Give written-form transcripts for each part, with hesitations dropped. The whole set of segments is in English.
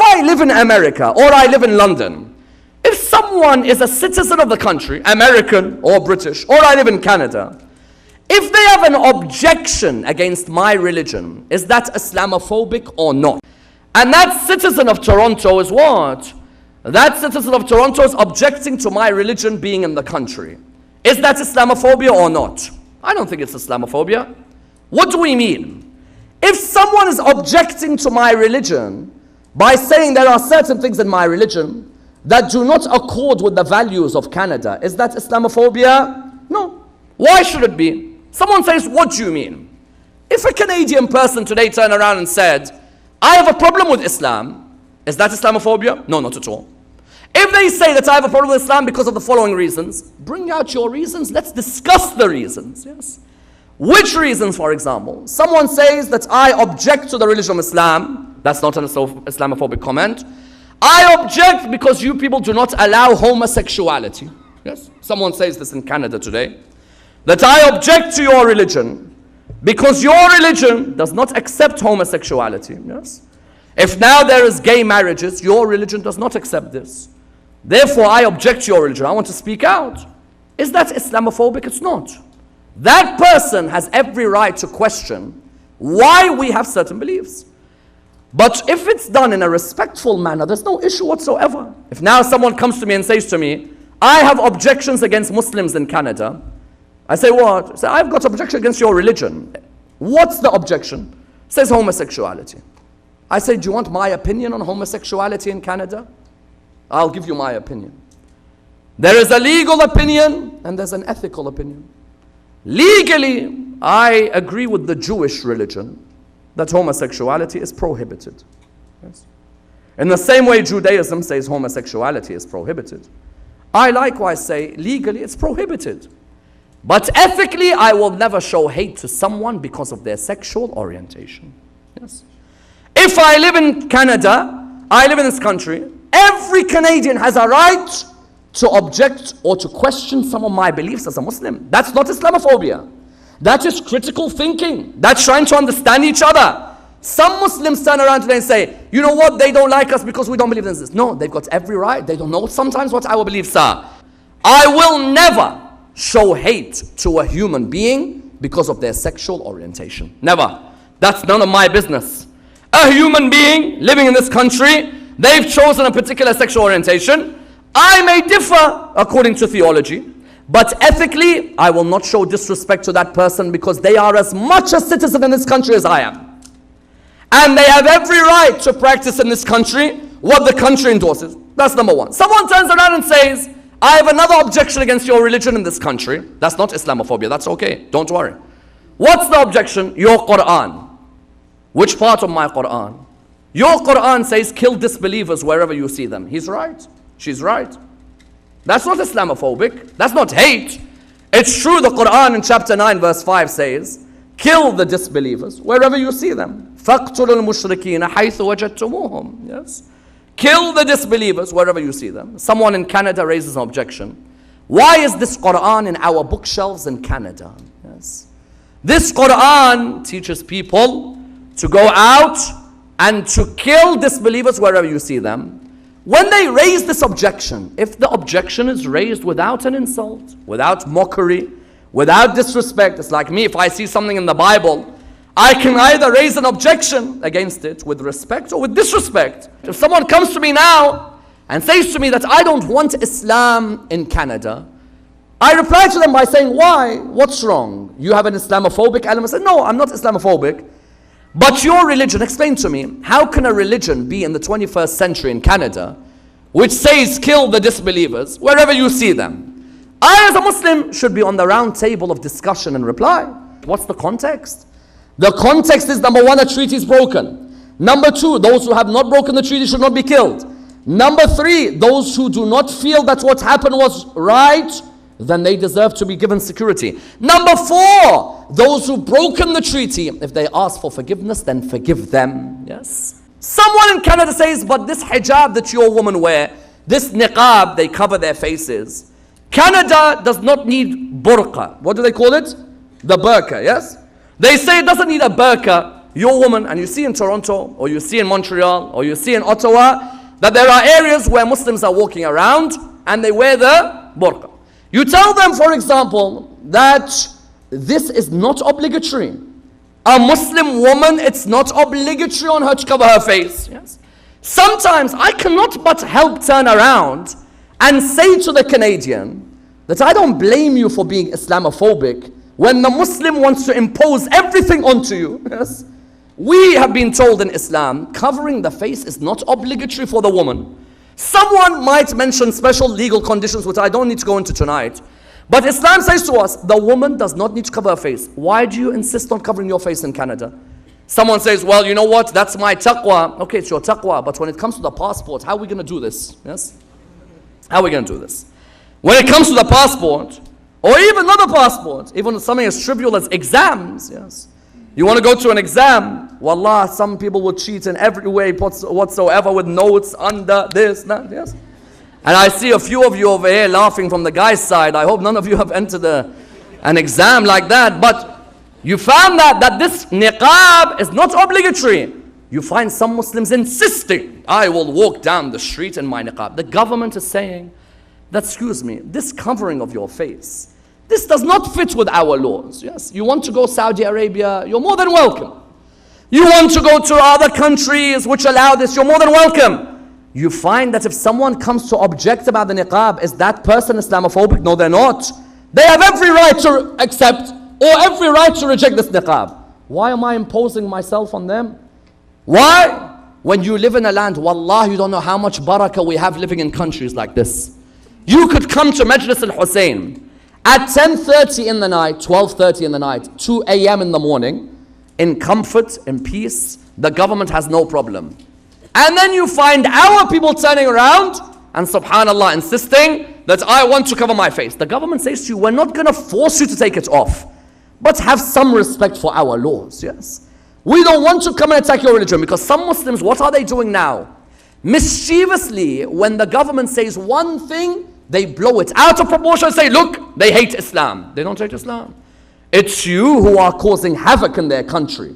I live in America or I live in London, if someone is a citizen of the country, American or British, or I live in Canada, if they have an objection against my religion, is that Islamophobic or not? And that citizen of Toronto is what? That citizen of Toronto is objecting to my religion being in the country. Is that Islamophobia or not? I don't think it's Islamophobia. What do we mean? If someone is objecting to my religion by saying there are certain things in my religion that do not accord with the values of Canada, is that Islamophobia? No. Why should it be? Someone says, what do you mean? If a Canadian person today turned around and said, I have a problem with Islam, is that Islamophobia? No, not at all. If they say that I have a problem with Islam because of the following reasons, bring out your reasons, let's discuss the reasons, yes? Which reasons, for example? Someone says that I object to the religion of Islam, that's not an Islamophobic comment. I object because you people do not allow homosexuality, yes? Someone says this in Canada today, that I object to your religion because your religion does not accept homosexuality, yes? If now there is gay marriages, your religion does not accept this. Therefore, I object to your religion. I want to speak out. Is that Islamophobic? It's not. That person has every right to question why we have certain beliefs. But if it's done in a respectful manner, there's no issue whatsoever. If now someone comes to me and says to me, I have objections against Muslims in Canada, I say, what? I say, I've got objection against your religion. What's the objection? It says homosexuality. I say, do you want my opinion on homosexuality in Canada? I'll give you my opinion. There is a legal opinion and there's an ethical opinion. Legally, I agree with the Jewish religion that homosexuality is prohibited. Yes. In the same way Judaism says homosexuality is prohibited, I likewise say legally it's prohibited. But ethically, I will never show hate to someone because of their sexual orientation. Yes. If I live in Canada, I live in this country, every Canadian has a right to object or to question some of my beliefs as a Muslim. That's not Islamophobia. That is critical thinking. That's trying to understand each other. Some Muslims turn around today and say, you know what, they don't like us because we don't believe in this. No, they've got every right. They don't know sometimes what our beliefs are. I will never show hate to a human being because of their sexual orientation. Never. That's none of my business. A human being living in this country, they've chosen a particular sexual orientation. I may differ according to theology, but ethically, I will not show disrespect to that person because they are as much a citizen in this country as I am. And they have every right to practice in this country what the country endorses. That's number one. Someone turns around and says, I have another objection against your religion in this country. That's not Islamophobia. That's okay. Don't worry. What's the objection? Your Quran. Which part of my Quran? Your Quran says kill disbelievers wherever you see them. He's right. She's right. That's not Islamophobic. That's not hate. It's true the Quran in chapter 9 verse 5 says, kill the disbelievers wherever you see them. فَاقْتُلُوا الْمُشْرِكِينَ حَيْثُ وَجَدْتُمُوهُم. Yes. Kill the disbelievers wherever you see them. Someone in Canada raises an objection. Why is this Quran in our bookshelves in Canada? Yes. This Quran teaches people to go out and to kill disbelievers wherever you see them. When they raise this objection, if the objection is raised without an insult, without mockery, without disrespect, it's like me, if I see something in the Bible, I can either raise an objection against it with respect or with disrespect. If someone comes to me now and says to me that I don't want Islam in Canada, I reply to them by saying, why? What's wrong? You have an Islamophobic element? I say, no, I'm not Islamophobic. But your religion, explain to me, how can a religion be in the 21st century in Canada which says kill the disbelievers wherever you see them? I as a Muslim should be on the round table of discussion and reply. What's the context? The context is, number one, a treaty is broken. Number two, those who have not broken the treaty should not be killed. Number three, those who do not feel that what happened was right, then they deserve to be given security. Number four, those who've broken the treaty, if they ask for forgiveness, then forgive them. Yes. Someone in Canada says, but this hijab that your women wear, this niqab, they cover their faces. Canada does not need burqa. What do they call it? The burqa, yes? They say it doesn't need a burqa you're a woman and you see in Toronto, or you see in Montreal, or you see in Ottawa, that there are areas where Muslims are walking around and they wear the burqa. You tell them, for example, that this is not obligatory. A Muslim woman, it's not obligatory on her to cover her face. Yes. Sometimes I cannot but help turn around and say to the Canadian that I don't blame you for being Islamophobic when the Muslim wants to impose everything onto you. Yes. We have been told in Islam, covering the face is not obligatory for the woman. Someone might mention special legal conditions, which I don't need to go into tonight. But Islam says to us, the woman does not need to cover her face. Why do you insist on covering your face in Canada? Someone says, well, you know what, that's my taqwa. Okay, it's your taqwa, but when it comes to the passport, how are we going to do this? Yes? How are we going to do this? When it comes to the passport, or even not the passport, even something as trivial as exams, yes? You want to go to an exam, wallah, some people will cheat in every way whatsoever with notes under this, that, yes? And I see a few of you over here laughing from the guy's side. I hope none of you have entered an exam like that. But you found that this niqab is not obligatory. You find some Muslims insisting, I will walk down the street in my niqab. The government is saying that, excuse me, this covering of your face, this does not fit with our laws. Yes, you want to go Saudi Arabia, you're more than welcome. You want to go to other countries which allow this, you're more than welcome. You find that if someone comes to object about the niqab, is that person Islamophobic? No, they're not. They have every right to accept or every right to reject this niqab. Why am I imposing myself on them? Why? When you live in a land, wallah, you don't know how much barakah we have living in countries like this. You could come to Majlis al-Hussein at 10:30 in the night, 12:30 in the night, 2 a.m. in the morning, in comfort, in peace. The government has no problem. And then you find our people turning around and subhanallah insisting that I want to cover my face. The government says to you, we're not going to force you to take it off, but have some respect for our laws. Yes, we don't want to come and attack your religion, because some Muslims, what are they doing now? Mischievously, when the government says one thing, they blow it out of proportion and say, look, they hate Islam. They don't hate Islam. It's you who are causing havoc in their country.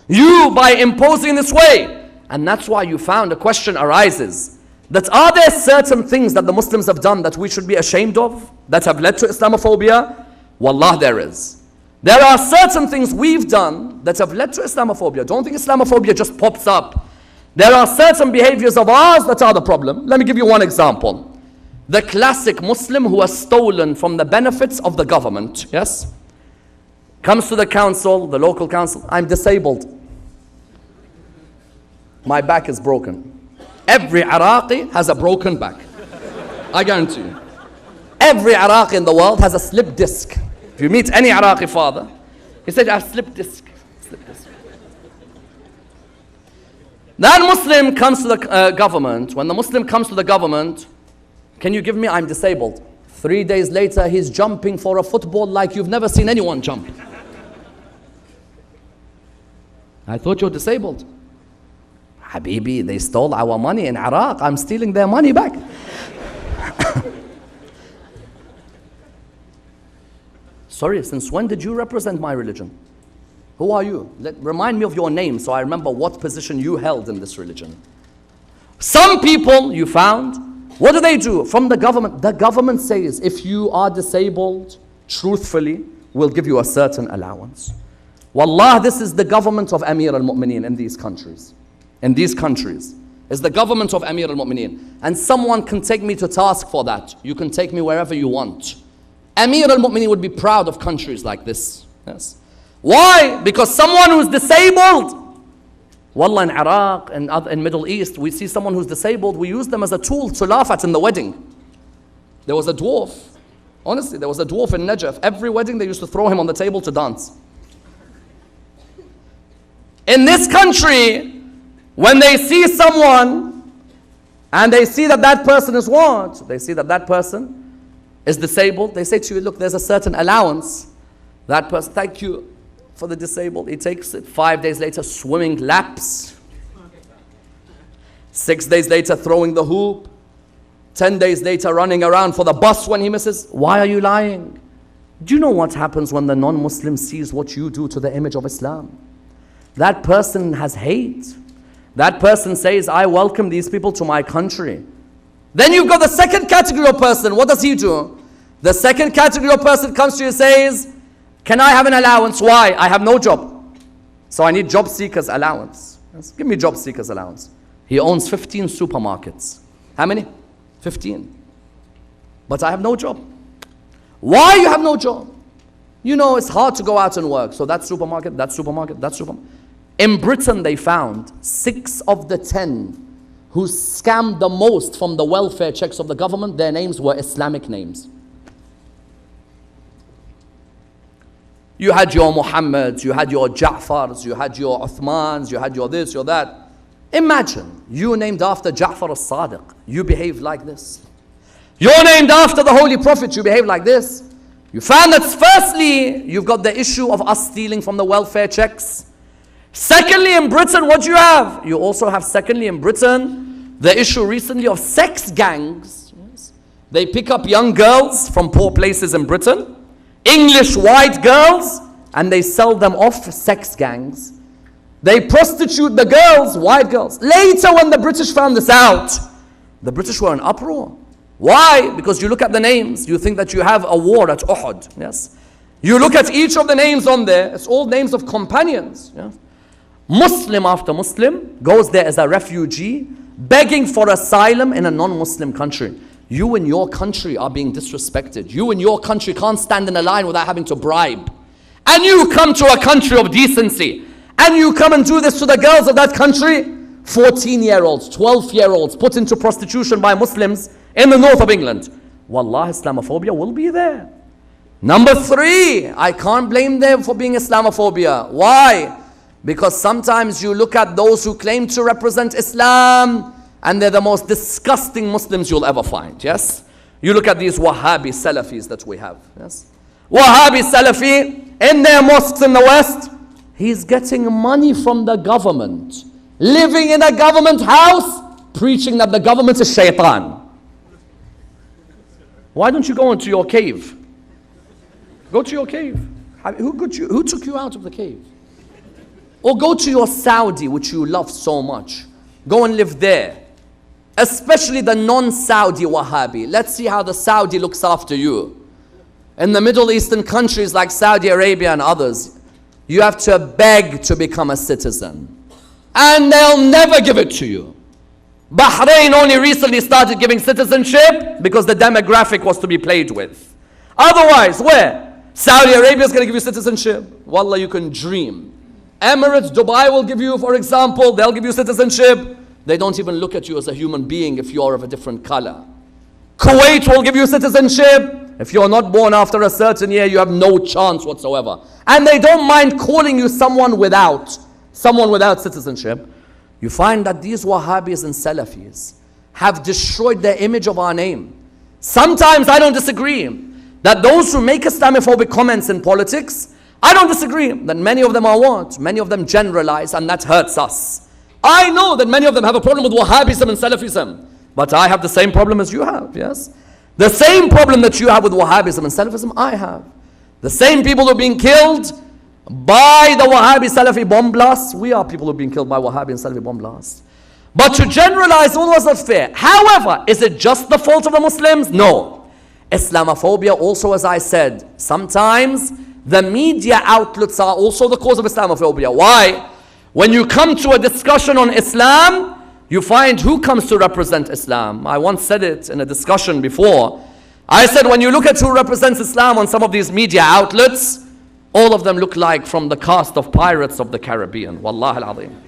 You, by imposing this way. And that's why you found a question arises, that are there certain things that the Muslims have done that we should be ashamed of, that have led to Islamophobia? Wallah, there is. There are certain things we've done that have led to Islamophobia. Don't think Islamophobia just pops up. There are certain behaviors of ours that are the problem. Let me give you one example. The classic Muslim who has stolen from the benefits of the government, yes? Comes to the council, the local council, I'm disabled. My back is broken. Every Iraqi has a broken back. I guarantee you. Every Iraqi in the world has a slip disc. If you meet any Iraqi father, he said, I have slip disc. Slip disc. That Muslim comes to the government. When the Muslim comes to the government, can you give me, I'm disabled. 3 days later, he's jumping for a football like you've never seen anyone jump. I thought you're disabled. Habibi, they stole our money in Iraq. I'm stealing their money back. Sorry, since when did you represent my religion? Who are you? Remind me of your name so I remember what position you held in this religion. Some people you found, what do? From the government says, if you are disabled, truthfully, we'll give you a certain allowance. Wallah, this is the government of Amir al-Mu'mineen in these countries. In these countries, is the government of Amir al-Mu'mineen. And someone can take me to task for that. You can take me wherever you want. Amir al-Mu'mineen would be proud of countries like this. Yes. Why? Because someone who's disabled, wallah, in Iraq and in Middle East, we see someone who's disabled, we use them as a tool to laugh at in the wedding. There was a dwarf. Honestly, there was a dwarf in Najaf. Every wedding, they used to throw him on the table to dance. In this country, when they see someone and they see that that person is what? They see that that person is disabled. They say to you, look, there's a certain allowance. That person, thank you for the disabled. He takes it. 5 days later, swimming laps. 6 days later, throwing the hoop. 10 days later, running around for the bus when he misses. Why are you lying? Do you know what happens when the non-Muslim sees what you do to the image of Islam? That person has hate. That person says, I welcome these people to my country. Then you've got the second category of person. What does he do? The second category of person comes to you and says, can I have an allowance? Why? I have no job. So I need job seekers allowance. Yes. Give me job seekers allowance. He owns 15 supermarkets. How many? 15. But I have no job. Why you have no job? You know, it's hard to go out and work. So that supermarket, that supermarket, that supermarket. In Britain, they found 6 of the 10 who scammed the most from the welfare checks of the government, their names were Islamic names. You had your Muhammads, you had your Ja'fars, you had your Uthmans, you had your this, your that. Imagine, you named after Ja'far as-Sadiq, you behave like this. You're named after the Holy Prophet, you behave like this. You found that firstly, you've got the issue of us stealing from the welfare checks. Secondly, in Britain, what do you have? You also have, secondly, in Britain, the issue recently of sex gangs. Yes. They pick up young girls from poor places in Britain, English white girls, and they sell them off for sex gangs. They prostitute the girls, white girls. Later, when the British found this out, the British were in uproar. Why? Because you look at the names, you think that you have a war at Uhud. Yes. You look at each of the names on there, it's all names of companions. Yeah? Muslim after Muslim goes there as a refugee, begging for asylum in a non-Muslim country. You in your country are being disrespected. You in your country can't stand in a line without having to bribe. And you come to a country of decency, and you come and do this to the girls of that country. 14-year-olds, 12-year-olds put into prostitution by Muslims in the north of England. Wallah, Islamophobia will be there. Number 3, I can't blame them for being Islamophobia. Why? Because sometimes you look at those who claim to represent Islam and they're the most disgusting Muslims you'll ever find, yes? You look at these Wahhabi Salafis that we have, yes? Wahhabi Salafi, in their mosques in the West, he's getting money from the government, living in a government house, preaching that the government is shaitan. Why don't you go into your cave? Go to your cave. Who took you out of the cave? Or go to your Saudi, which you love so much. Go and live there. Especially the non-Saudi Wahhabi. Let's see how the Saudi looks after you. In the Middle Eastern countries like Saudi Arabia and others, you have to beg to become a citizen. And they'll never give it to you. Bahrain only recently started giving citizenship because the demographic was to be played with. Otherwise, where? Saudi Arabia is going to give you citizenship. Wallah, you can dream. Emirates, Dubai will give you, for example, they'll give you citizenship. They don't even look at you as a human being if you're of a different color. Kuwait will give you citizenship. If you're not born after a certain year, you have no chance whatsoever. And they don't mind calling you someone without citizenship. You find that these Wahhabis and Salafis have destroyed the image of our name. Sometimes I don't disagree that those who make Islamophobic comments in politics, I don't disagree that many of them are what? Many of them generalize, and that hurts us. I know that many of them have a problem with Wahhabism and Salafism, but I have the same problem as you have, yes? The same problem that you have with Wahhabism and Salafism, I have. The same people who are being killed by the Wahhabi Salafi bomb blasts, we are people who are being killed by Wahhabi and Salafi bomb blasts. But to generalize all was not fair. However, is it just the fault of the Muslims? No. Islamophobia also, as I said, sometimes the media outlets are also the cause of Islamophobia. Why? When you come to a discussion on Islam, you find who comes to represent Islam. I once said it in a discussion before. I said when you look at who represents Islam on some of these media outlets, all of them look like from the cast of Pirates of the Caribbean. Wallah al-Azim.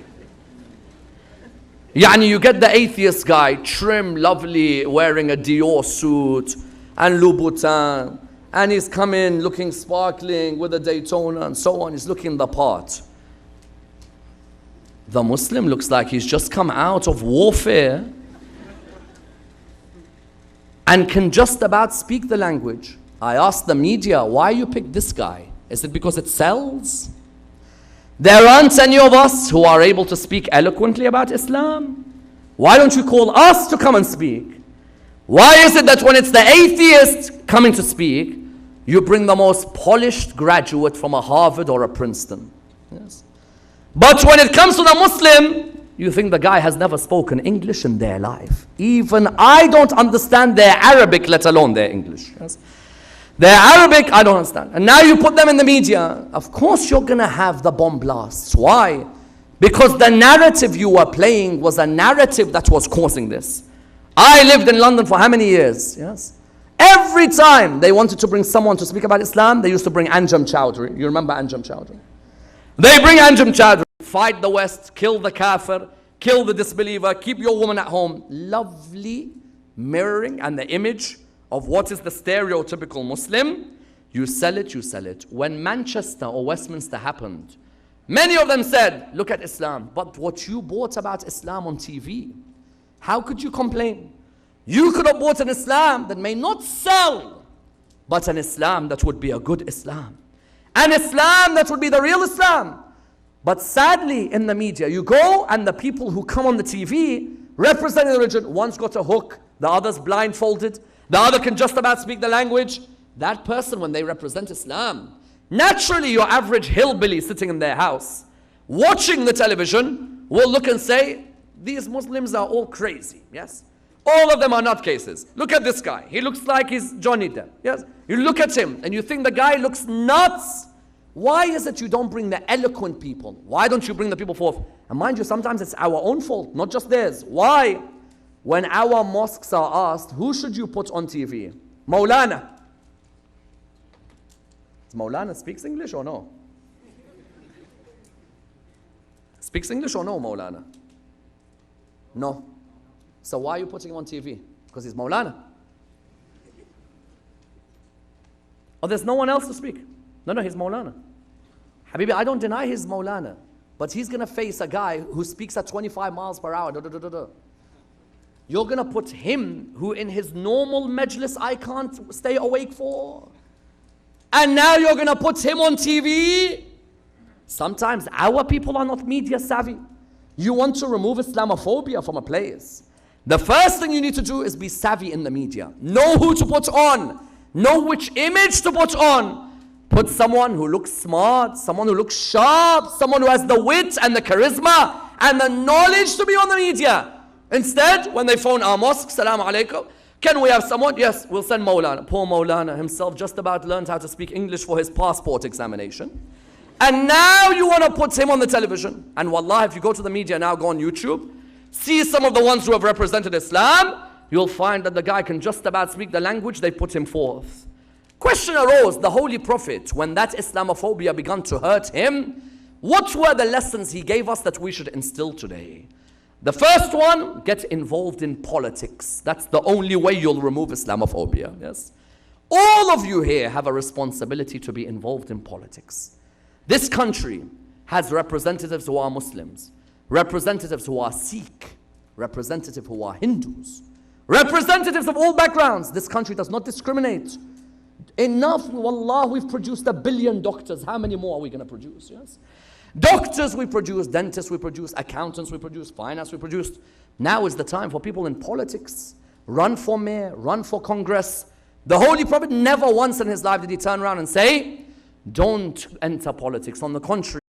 Yani you get the atheist guy, trim, lovely, wearing a Dior suit and Louboutin, and he's come in looking sparkling with a Daytona and so on. He's looking the part. The Muslim looks like he's just come out of warfare and can just about speak the language. I asked the media, why you pick this guy? Is it because it sells? There aren't any of us who are able to speak eloquently about Islam. Why don't you call us to come and speak? Why is it that when it's the atheist coming to speak, you bring the most polished graduate from a Harvard or a Princeton? Yes. But when it comes to the Muslim, you think the guy has never spoken English in their life. Even I don't understand their Arabic, let alone their English. Yes? Their Arabic, I don't understand. And now you put them in the media. Of course you're going to have the bomb blasts. Why? Because the narrative you were playing was a narrative that was causing this. I lived in London for how many years? Yes. Every time they wanted to bring someone to speak about Islam, they used to bring Anjem Chowdhury. You remember Anjem Chowdhury? They bring Anjem Chowdhury. Fight the West, kill the kafir, kill the disbeliever, keep your woman at home. Lovely mirroring and the image of what is the stereotypical Muslim. You sell it, you sell it. When Manchester or Westminster happened, many of them said, look at Islam. But what you bought about Islam on TV, how could you complain? You could have bought an Islam that may not sell, but an Islam that would be a good Islam. An Islam that would be the real Islam. But sadly, in the media, you go and the people who come on the TV representing the religion, one's got a hook, the other's blindfolded, the other can just about speak the language. That person, when they represent Islam, naturally your average hillbilly sitting in their house, watching the television, will look and say, these Muslims are all crazy, yes? All of them are nutcases. Look at this guy. He looks like he's Johnny Depp, yes? You look at him and you think the guy looks nuts. Why is it you don't bring the eloquent people? Why don't you bring the people forth? And mind you, sometimes it's our own fault, not just theirs. Why? When our mosques are asked, who should you put on TV? Maulana. Does Maulana speaks English or no? Speaks English or no, Maulana? No. So why are you putting him on TV? Because he's Maulana. Oh, there's no one else to speak. No, he's Maulana. Habibi, I don't deny he's Maulana. But he's going to face a guy who speaks at 25 miles per hour. You're going to put him, who in his normal majlis I can't stay awake for. And now you're going to put him on TV. Sometimes our people are not media savvy. You want to remove Islamophobia from a place. The first thing you need to do is be savvy in the media. Know who to put on. Know which image to put on. Put someone who looks smart, someone who looks sharp, someone who has the wit and the charisma and the knowledge to be on the media. Instead, when they phone our mosque, Salaam alaikum, can we have someone? Yes, we'll send Maulana. Poor Maulana himself just about learned how to speak English for his passport examination. And now you want to put him on the television. And wallah, if you go to the media now, go on YouTube, see some of the ones who have represented Islam, you'll find that the guy can just about speak the language they put him forth. Question arose, the Holy Prophet, when that Islamophobia began to hurt him, what were the lessons he gave us that we should instill today? The first one, get involved in politics. That's the only way you'll remove Islamophobia, yes? All of you here have a responsibility to be involved in politics. This country has representatives who are Muslims, representatives who are Sikh, representatives who are Hindus, representatives of all backgrounds. This country does not discriminate. Enough, wallah, we've produced 1 billion doctors. How many more are we going to produce? Yes, doctors we produce, dentists we produce, accountants we produce, finance we produce. Now is the time for people in politics. Run for mayor, run for Congress. The Holy Prophet never once in his life did he turn around and say, don't enter politics. On the contrary,